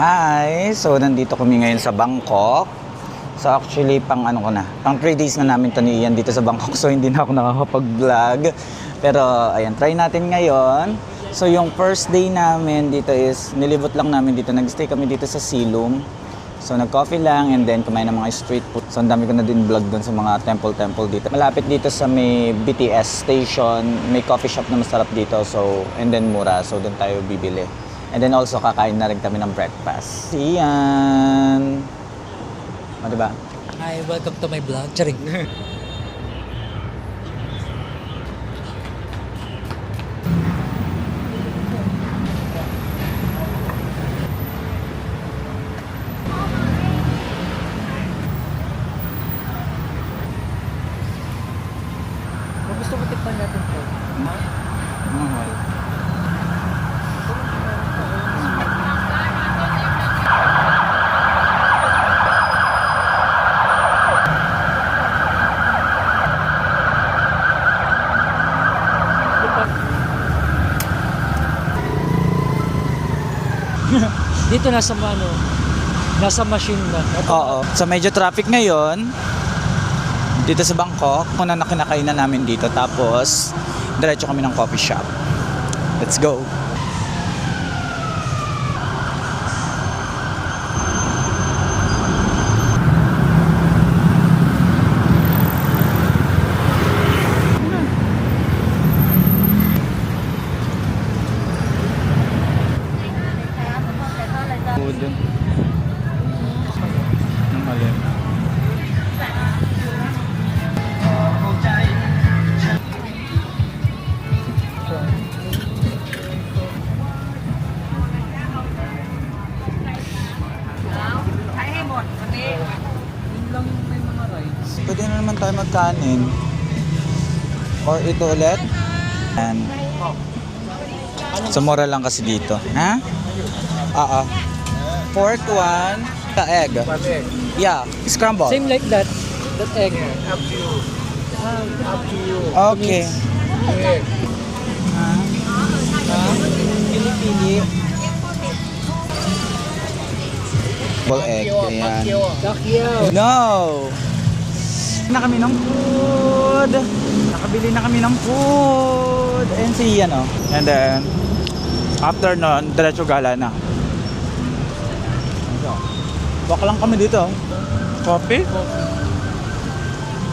Hi! So, nandito kami ngayon sa Bangkok. So, actually, pang 3 days na namin to ni Ian dito sa Bangkok. So, hindi na ako nakakapag-vlog. Pero, ayan, try natin ngayon. So, yung first day namin dito is, nilibot lang namin dito. Nag-stay kami dito sa Silum. So, nag-coffee lang and then kumain ng mga street food. So, ang dami ko na din vlog dun sa mga temple dito. Malapit dito sa may BTS station, may coffee shop na masarap dito. So, and then mura. So, doon tayo bibili. And then also, kakain na rin kami ng breakfast. Iyan! O, diba? Hi, welcome to my vlog. Charing. Gusto mo tikman natin to? Mahal. Dito nasa machine na. Oo. So, medyo traffic ngayon. Dito sa Bangkok. Una na kinakainan namin dito. Tapos, diretso kami ng coffee shop. Let's go! Food. Ang alin. Pwede na naman tayo magkanin. Or ito ulit. And so, mura lang kasi dito. Ha? Oo. Pork one, the egg. Yeah, scramble. Same like that. That egg. Okay. Pili-pili. Scramble egg. Ayan. Dakyaw. No! Na kami ng food. Nakabili na kami ng food. And si Ian, oh. And then, after nun, diretso gala na. Walk lang kami dito. Coffee?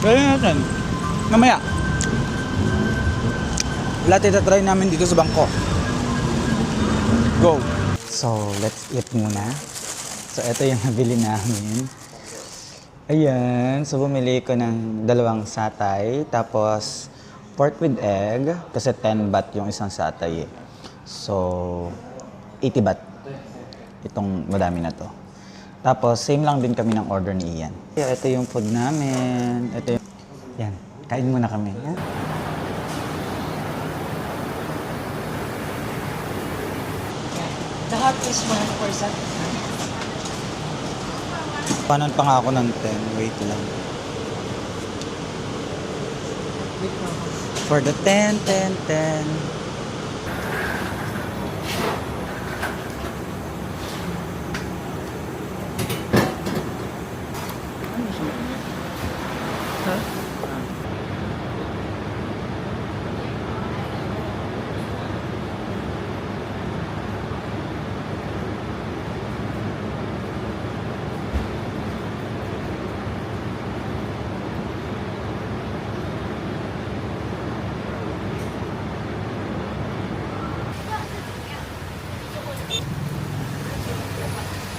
Kaya natin. Mamaya. Lahat itatry namin dito sa Bangkok. Go! So, let's eat muna. So, ito yung nabili namin. Ayan. So, bumili ko ng 2 satay. Tapos, pork with egg. Kasi 10 baht yung isang satay eh. So, 80 baht. Itong madami na to. Tapos, same lang din kami ng order ni Ian. Ito yung food namin. Ito yung... Yan. Kain muna kami. Yan. Lahat is 1%. Panan pa nga ako ng 10. Wait lang. For the 10.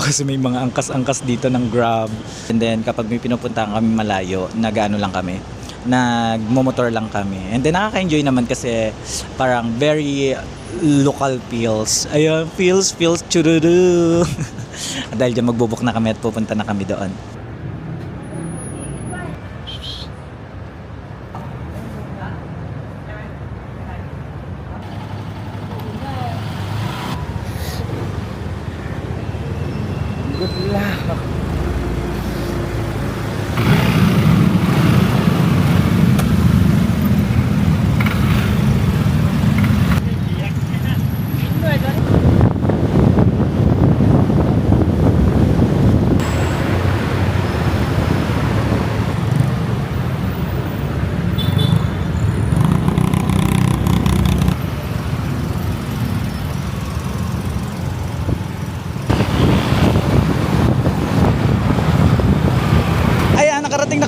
Kasi may mga angkas-angkas dito ng Grab. And then kapag may pinupuntahan kami malayo, nag-ano lang kami, nagmomotor lang kami. And then nakaka-enjoy naman kasi parang very local feels. Ayun, feels, chururu. Dahil dyan magbubuk na kami at pupunta na kami doon. Good luck!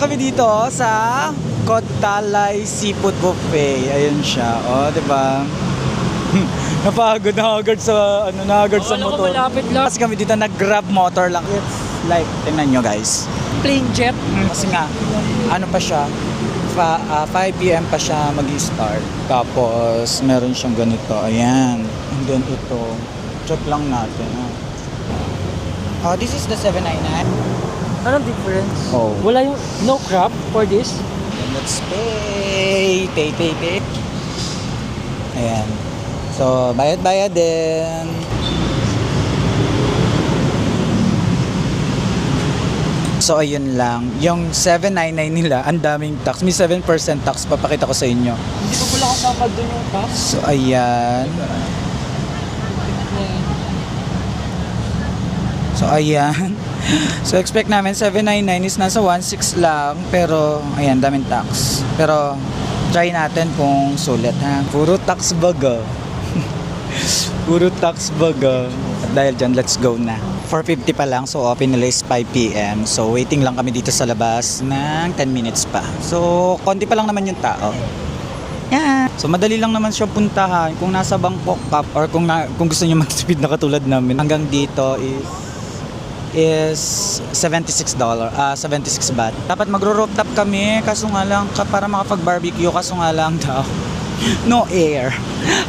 na kami dito sa Kotalay Seafood Buffet. Ayun siya. O, diba? Napagod na agad sa, sa Alam ko motor. malapit lang. Kasi kami dito nag-grab motor lang. It's like, tingnan nyo guys. Plain jet. Kasi nga, ano pa siya, 5 p.m. pa siya mag-start. Tapos, meron siyang ganito. Ayan. And then ito, check lang natin. Oh, this is the 799. Anong difference? Oh. Wala yung no crab for this? Then let's pay. Pay. Ayan. So, bayad din. So, ayun lang. Yung 799 nila, ang daming tax. May 7% tax. Papakita ko sa inyo. Hindi pa pala kasama doon yung tax. So, ayan. So, ayan. So, expect namin 799 is nasa 1.6 lang. Pero, ayan, daming tax. Pero, try natin kung sulit, ha? Puro tax baga. Puro tax baga. At dahil dyan, let's go na. 4:50 pa lang, so open nila is 5 p.m. So, waiting lang kami dito sa labas ng 10 minutes pa. So, konti pa lang naman yung tao. Yeah. So, madali lang naman siya puntahan. Kung nasa Bangkok ka, or kung gusto niyo magtipid na katulad namin, hanggang dito is $76, 76 baht. Dapat magro-rooftop kami, kaso nga lang, para makapag-barbecue, kaso nga lang daw, no air.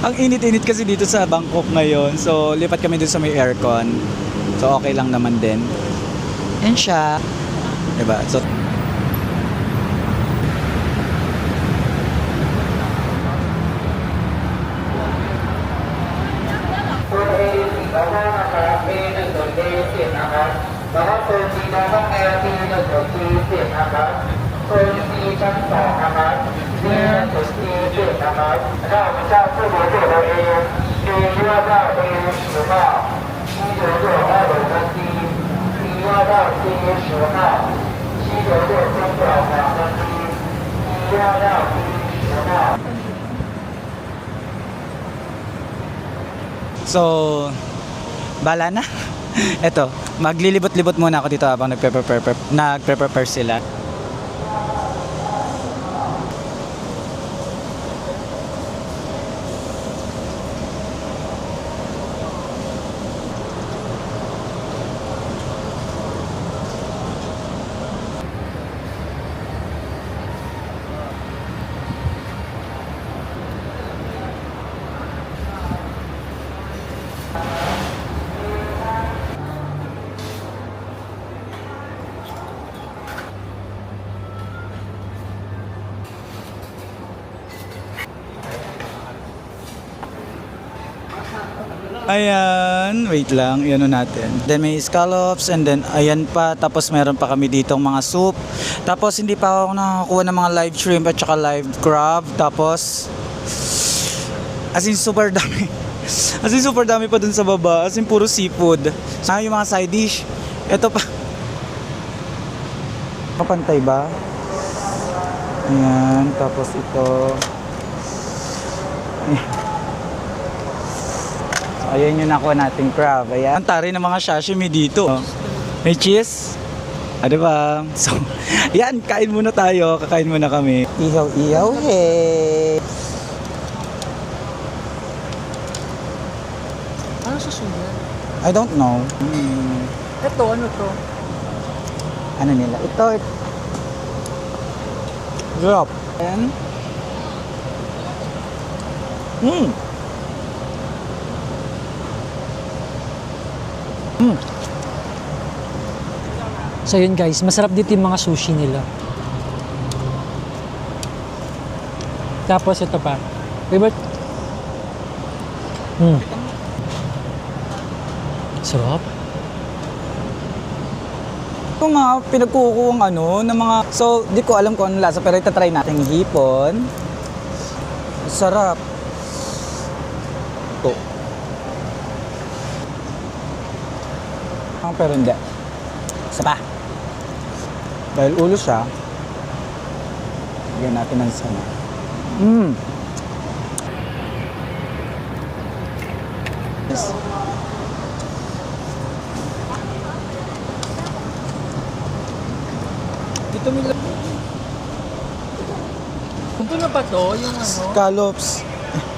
Ang init-init kasi dito sa Bangkok ngayon, so lipat kami dun sa may aircon. So okay lang naman din. Yan siya. Diba? So, So, bala na. Eto, maglilibot-libot muna ako dito habang nagpe-prepare sila. Ayan, wait lang, iano natin. Then may scallops and then ayan pa, tapos meron pa kami ditong mga soup. Tapos hindi pa ako nakakuha ng mga live shrimp at saka live crab. Tapos as in super dami. As in super dami pa dun sa baba. As in puro seafood. Saka yung mga side dish. Ito pa. Kapantay ba? Ayan, tapos ito. Ayan yung nakuha nating crab. Ayan. Ang tari ng mga sashimi dito. May cheese. Diba? So, yan. Kain muna tayo. Kakain muna kami. Ihaw-ihaw, hey. Ano susunod? I don't know. Ito, ano to? Ano nila? Ito. Drop. Ayan. So yun guys, masarap dito yung mga sushi nila. Tapos ito pa. Favorite? Sarap. Ito nga, pinagkukuha ng ng mga... So, di ko alam kung ano lasa, pero itatry natin hipon. Sarap. Ito. Pero hindi. Isa pa. Dahil ulo siya, bigyan natin ng sana. Yes. Dito may Luto na ba to? Yung ano? Scallops.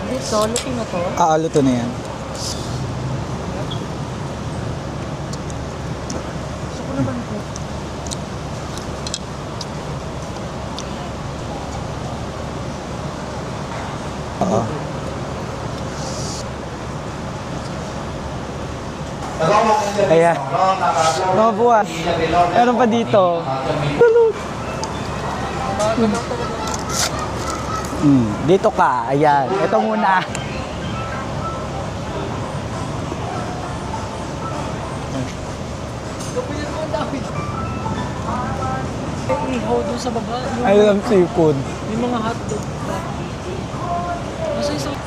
Dito, luto na to. Luto na yan. Gusto ko naman to. Oo. Ayan. Mga buwan. Meron pa dito. Dito ka. Ayan. Ito muna. Kapiyan mo ang dami. May ihaw doon sa baba. Yung, I love seafood. yung mga hotdog. Nasa isang...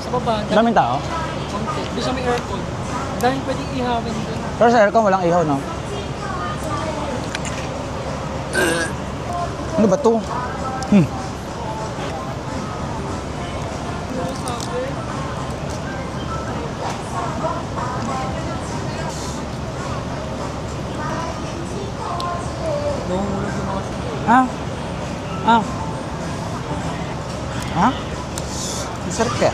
Sa baba, Daming tao. konti. Doon sa may aircon. Dahil pwedeng ihawin doon. Pero sa aircon walang ihaw, no? Ano ba to? Nahulog yung mga... Ha? Ha? Ang sarap kaya.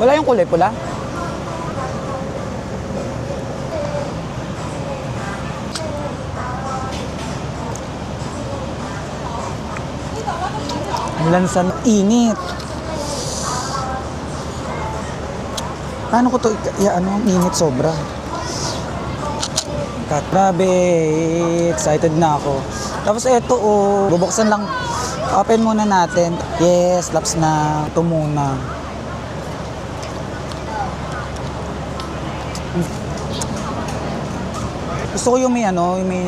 Wala yung kulay pula? Ang lansan, init. Paano ko to ano ang init sobra? Grabe, excited na ako. Tapos eto bubuksan lang. Open muna natin. Yes, laps na. Ito muna. Gusto ko yung may yung may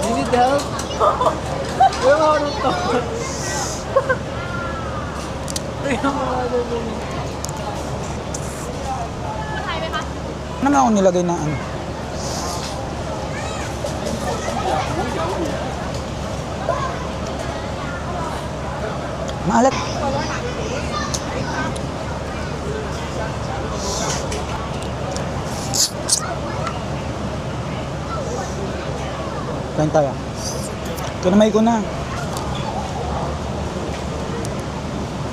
You need help? Yung harap to. Tingnan mo nga doon. ano naman ako nilagay na ano? Maalat. Kain tayo. Kinamay ko na.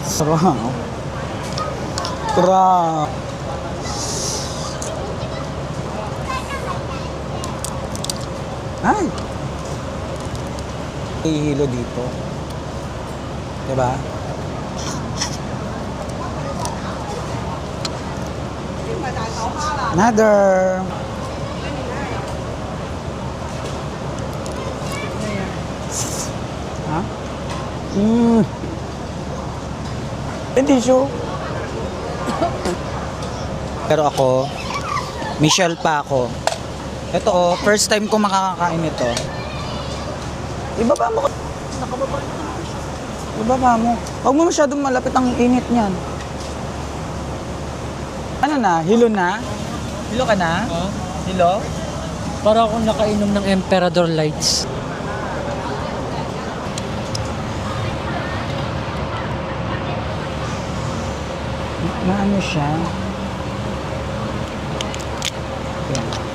Sarap. Sarap. Ay! Ihilo dito. Diba? Another. Ha? Tissue. Pero ako, Michelle pa ako. Ito first time ko makakakain ito. Ibaba mo. Ibaba mo. Huwag mo masyadong malapit ang init niyan. Ano na? Hilo na? Hilo ka na? Huh? Hilo? Para akong nakainom ng Emperador Lights. Na ano siya? Yan.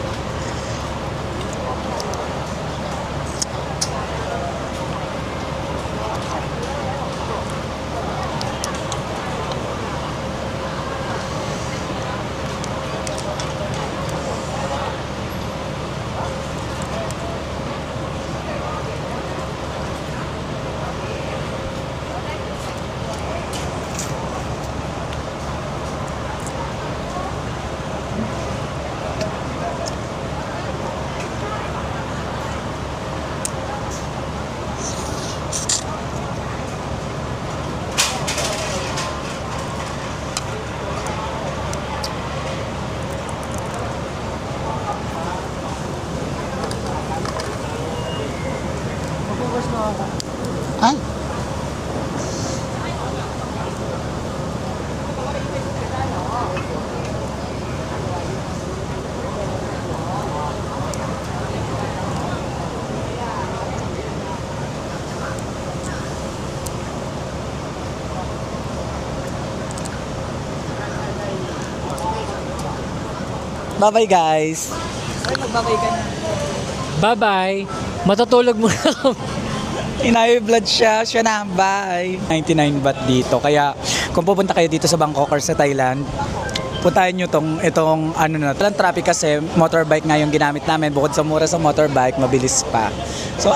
Bye-bye guys. Ay, magbabay ka na. Bye-bye. Matutulog muna ako. Blood siya na, bye. 99 baht dito. Kaya kung pupunta kayo dito sa Bangkok or sa Thailand, puntahan nyo itong ano na. Walang traffic kasi motorbike nga yung ginamit namin. Bukod sa mura sa motorbike, mabilis pa. So